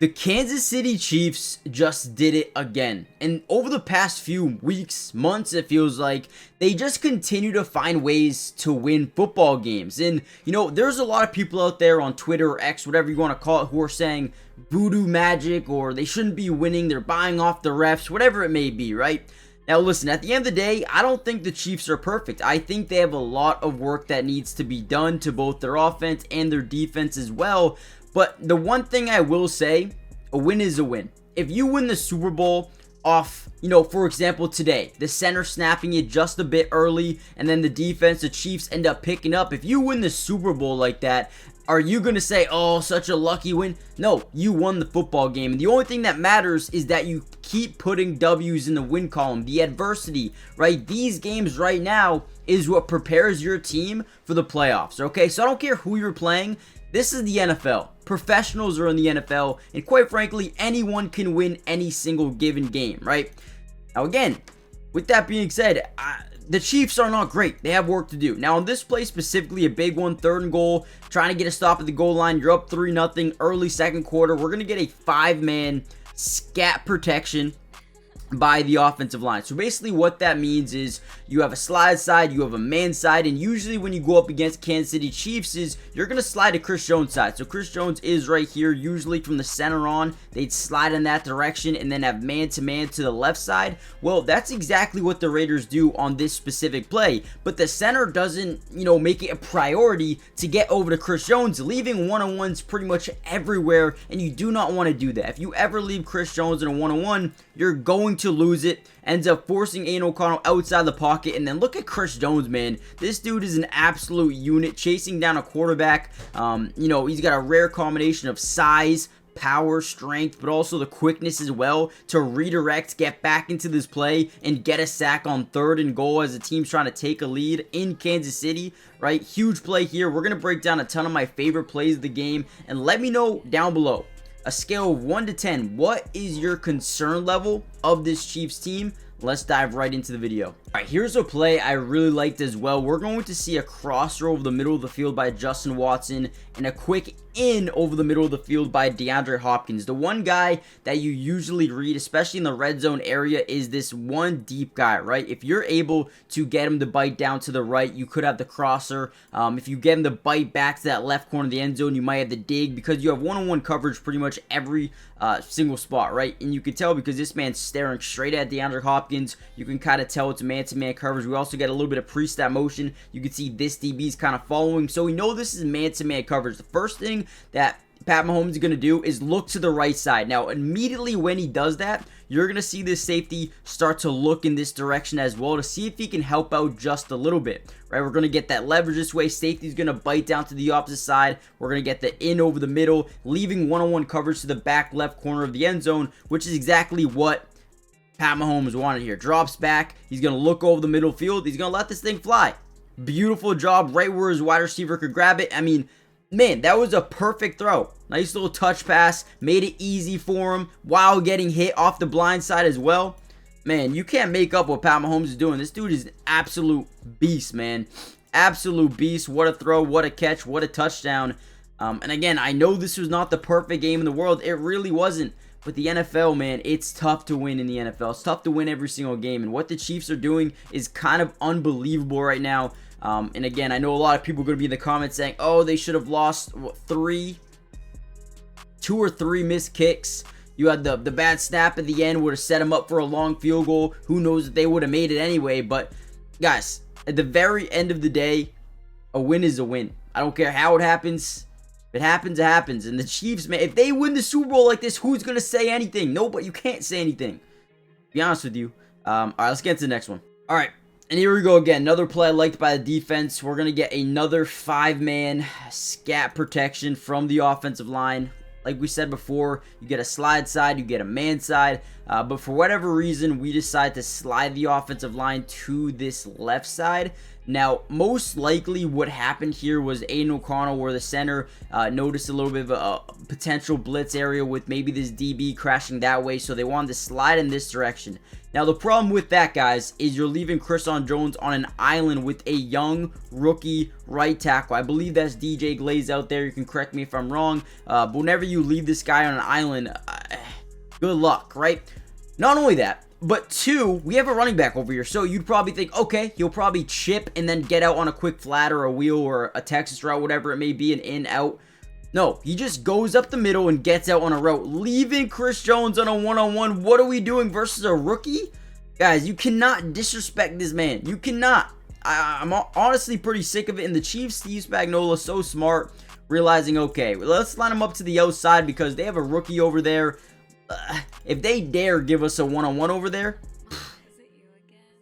The Kansas City Chiefs just did it again. And over the past few weeks, months, it feels like they just continue to find ways to win football games. And, there's a lot of people out there on Twitter or X, whatever you want to call it, who are saying voodoo magic or they shouldn't be winning, they're buying off the refs, whatever it may be, right? Now listen, at the end of the day, I don't think the Chiefs are perfect. I think they have a lot of work that needs to be done to both their offense and their defense as well. But the one thing I will say, a win is a win. If you win the Super Bowl off, for example, today, the center snapping it just a bit early, and then the defense, the Chiefs end up picking up. If you win the Super Bowl like that, are you going to say, oh, such a lucky win? No, you won the football game. And the only thing that matters is that you keep putting W's in the win column, the adversity, right? These games right now is what prepares your team for the playoffs, okay? So I don't care who you're playing. This is the NFL. Professionals are in the NFL, and quite frankly, anyone can win any single given game, right? Now again, with that being said, the Chiefs are not great. They have work to do. Now, in this play specifically, a big one, 3rd and goal, trying to get a stop at the goal line. You're up 3-0, early second quarter. We're going to get a 5-man scat protection by the offensive line. So basically what that means is you have a slide side, you have a man side, and usually when you go up against Kansas City Chiefs is you're going to slide to Chris Jones' side. So Chris Jones is right here. Usually from the center on, they'd slide in that direction and then have man-to-man to the left side. Well, that's exactly what the Raiders do on this specific play, but the center doesn't, make it a priority to get over to Chris Jones, leaving one-on-ones pretty much everywhere, and you do not want to do that. If you ever leave Chris Jones in a one-on-one, you're going to lose it. Ends up forcing Aiden O'Connell outside the pocket. And then look at Chris Jones, man. This dude is an absolute unit, chasing down a quarterback. He's got a rare combination of size, power, strength, but also the quickness as well to redirect, get back into this play, and get a sack on 3rd and goal as the team's trying to take a lead in Kansas City, right? Huge play here. We're going to break down a ton of my favorite plays of the game, and let me know down below, a scale of 1 to 10, what is your concern level of this Chiefs team? Let's dive right into the video. All right, here's a play I really liked as well. We're going to see a crosser over the middle of the field by Justin Watson and a quick in over the middle of the field by DeAndre Hopkins. The one guy that you usually read, especially in the red zone area, is this one deep guy, right? If you're able to get him to bite down to the right, you could have the crosser. If you get him to bite back to that left corner of the end zone, you might have the dig, because you have one-on-one coverage pretty much every single spot, right? And you can tell because this man's staring straight at DeAndre Hopkins. You can kind of tell it's man-to-man coverage. We also get a little bit of pre-snap motion. You can see this DB's kind of following. So we know this is man-to-man coverage. The first thing that Pat Mahomes is going to do is look to the right side. Now, immediately when he does that, you're going to see this safety start to look in this direction as well to see if he can help out just a little bit, right? We're going to get that leverage this way. Safety's going to bite down to the opposite side. We're going to get the in over the middle, leaving one-on-one coverage to the back left corner of the end zone, which is exactly what Pat Mahomes wanted here. Drops back. He's going to look over the middle field. He's going to let this thing fly. Beautiful job right where his wide receiver could grab it. I mean, man, that was a perfect throw. Nice little touch pass. Made it easy for him while getting hit off the blind side as well. Man, you can't make up what Pat Mahomes is doing. This dude is an absolute beast, man. Absolute beast. What a throw. What a catch. What a touchdown. And again, I know this was not the perfect game in the world. It really wasn't. But the NFL, man, it's tough to win in the NFL. It's tough to win every single game. And what the Chiefs are doing is kind of unbelievable right now. And again, I know a lot of people are going to be in the comments saying, oh, they should have lost, 2 or 3 missed kicks. You had the bad snap at the end would have set them up for a long field goal. Who knows if they would have made it anyway. But, guys, at the very end of the day, a win is a win. I don't care how it happens. If it happens, it happens. And the Chiefs, man, if they win the Super Bowl like this, who's going to say anything? Nobody. You can't say anything. To be honest with you. All right, let's get to the next one. All right. And here we go again. Another play liked by the defense. We're going to get another 5-man scat protection from the offensive line. Like we said before, you get a slide side, you get a man side. But for whatever reason, we decide to slide the offensive line to this left side. Now, most likely what happened here was Aiden O'Connell, or the center, noticed a little bit of a potential blitz area with maybe this DB crashing that way, so they wanted to slide in this direction. Now, the problem with that, guys, is you're leaving Chrison Jones on an island with a young rookie right tackle. I believe that's DJ Glaze out there. You can correct me if I'm wrong. But whenever you leave this guy on an island, good luck, right? Not only that, but two, we have a running back over here. So you'd probably think, okay, he'll probably chip and then get out on a quick flat or a wheel or a Texas route, whatever it may be, an in-out. No, he just goes up the middle and gets out on a route, leaving Chris Jones on a one-on-one. What are we doing versus a rookie? Guys, you cannot disrespect this man. You cannot. I'm honestly pretty sick of it. And the Chiefs, Steve Spagnuolo, so smart, realizing, okay, let's line him up to the outside because they have a rookie over there. If they dare give us a one-on-one over there,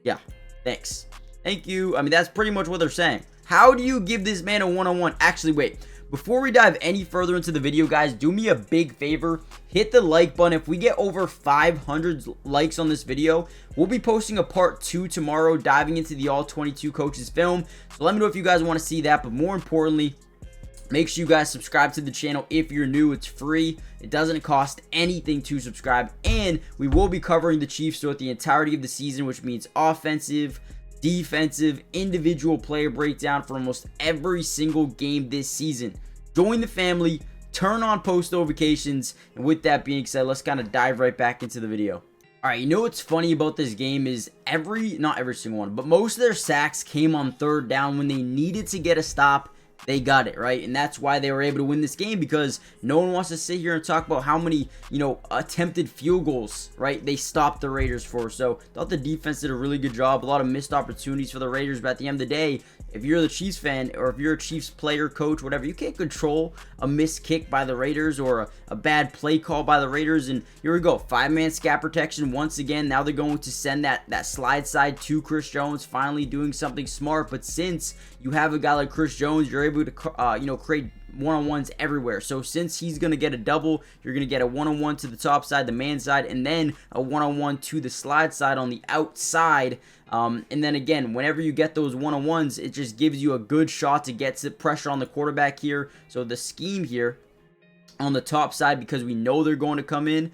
yeah, thanks. Thank you. I mean, that's pretty much what they're saying. How do you give this man a one-on-one? Actually, wait. Before we dive any further into the video, guys, do me a big favor. Hit the like button. If we get over 500 likes on this video, we'll be posting a part 2 tomorrow, diving into the All-22 coaches film. So let me know if you guys want to see that. But more importantly, make sure you guys subscribe to the channel if you're new. It's free. It doesn't cost anything to subscribe. And we will be covering the Chiefs throughout the entirety of the season, which means offensive, defensive, individual player breakdown for almost every single game this season. Join the family, turn on post notifications, and with that being said, let's kind of dive right back into the video. Alright, you know what's funny about this game is not every single one, but most of their sacks came on third down when they needed to get a stop. They got it, right? And that's why they were able to win this game, because no one wants to sit here and talk about how many, attempted field goals, right, they stopped the Raiders for. So I thought the defense did a really good job. A lot of missed opportunities for the Raiders, but at the end of the day, if you're the Chiefs fan or if you're a Chiefs player, coach, whatever, you can't control a missed kick by the Raiders or a bad play call by the Raiders. And here we go, 5-man scat protection once again. Now they're going to send that slide side to Chris Jones, finally doing something smart. But since you have a guy like Chris Jones, you're able to create one-on-ones everywhere. So since he's going to get a double, you're going to get a one-on-one to the top side, the man side, and then a one-on-one to the slide side on the outside. And then again, whenever you get those one-on-ones, it just gives you a good shot to get some pressure on the quarterback here. So the scheme here on the top side, because we know they're going to come in,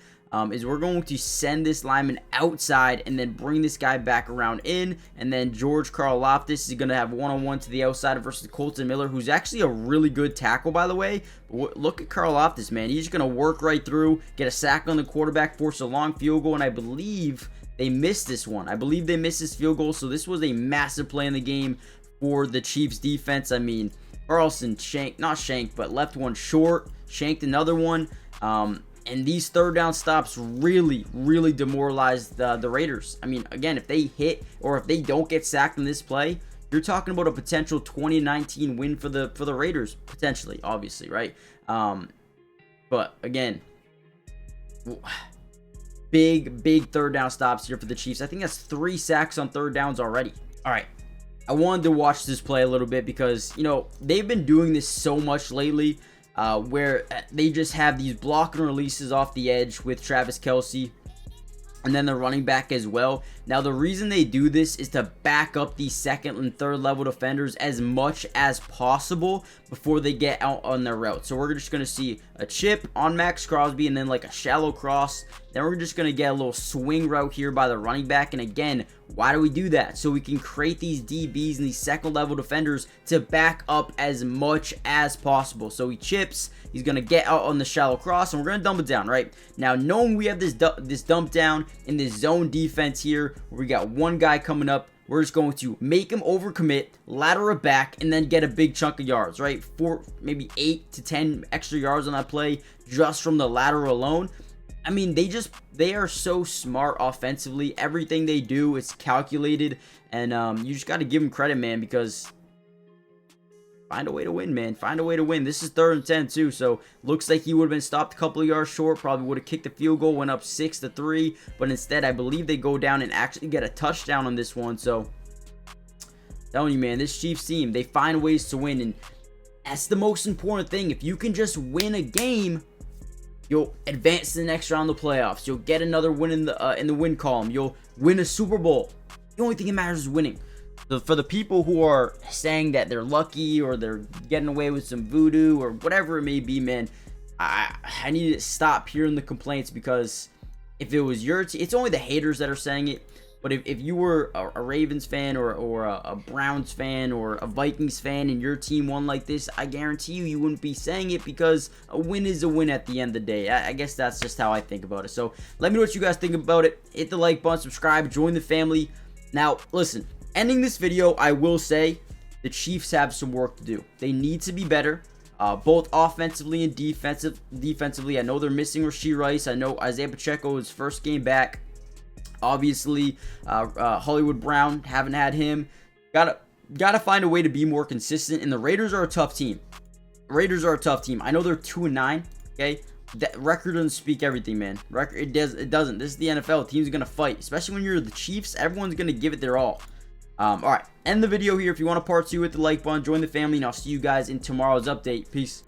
is we're going to send this lineman outside and then bring this guy back around in, and then George Karlaftis is going to have one-on-one to the outside versus Colton Miller, who's actually a really good tackle, by the way. But look at Karlaftis, man. He's just going to work right through, get a sack on the quarterback, force a long field goal, and I believe they missed this one. I believe they missed this field goal, so this was a massive play in the game for the Chiefs defense. I mean, Carlson left one short, shanked another one. And these third down stops really, really demoralized the Raiders. I mean, again, if they hit or if they don't get sacked in this play, you're talking about a potential 2019 win for the Raiders, potentially, obviously, right? But again, big third down stops here for the Chiefs. I think that's 3 sacks on third downs already. All right. I wanted to watch this play a little bit because, they've been doing this so much lately. Where they just have these block and releases off the edge with Travis Kelce and then the running back as well. Now, the reason they do this is to back up these second and third level defenders as much as possible before they get out on their route. So we're just going to see a chip on Max Crosby and then like a shallow cross. Then we're just going to get a little swing route here by the running back. And again, why do we do that? So we can create these DBs and these second level defenders to back up as much as possible. So he chips, he's going to get out on the shallow cross, and we're going to dump it down, right? Now, knowing we have this dump down in this zone defense here, where we got one guy coming up, we're just going to make him overcommit, lateral it back, and then get a big chunk of yards, right? Maybe 8 to 10 extra yards on that play just from the lateral alone. I mean, they are so smart offensively. Everything they do is calculated, and you just got to give them credit, man, because find a way to win, man. Find a way to win. This is 3rd and 10 too, so looks like he would have been stopped a couple of yards short. Probably would have kicked the field goal, went up 6-3, but instead, I believe they go down and actually get a touchdown on this one. So, telling you, man, this Chiefs team, they find ways to win, and that's the most important thing. If you can just win a game, you'll advance to the next round of the playoffs. You'll get another win in the win column. You'll win a Super Bowl. The only thing that matters is winning. So for the people who are saying that they're lucky or they're getting away with some voodoo or whatever it may be, man, I need to stop hearing the complaints, because if it was your team, it's only the haters that are saying it. But if you were a Ravens fan or a Browns fan or a Vikings fan and your team won like this, I guarantee you wouldn't be saying it, because a win is a win at the end of the day. I guess that's just how I think about it. So let me know what you guys think about it. Hit the like button, subscribe, join the family. Now, listen, ending this video, I will say the Chiefs have some work to do. They need to be better. Both offensively and defensively. I know they're missing Rashee Rice. I know Isaiah Pacheco, his first game back. Obviously, Hollywood Brown, haven't had him. Gotta find a way to be more consistent. And the Raiders are a tough team. I know they're 2-9. Okay, that record doesn't speak everything, man. It doesn't. This is the NFL. Teams are gonna fight, especially when you're the Chiefs. Everyone's gonna give it their all. All right, end the video here. If you want a part 2, hit the like button, join the family, and I'll see you guys in tomorrow's update. Peace.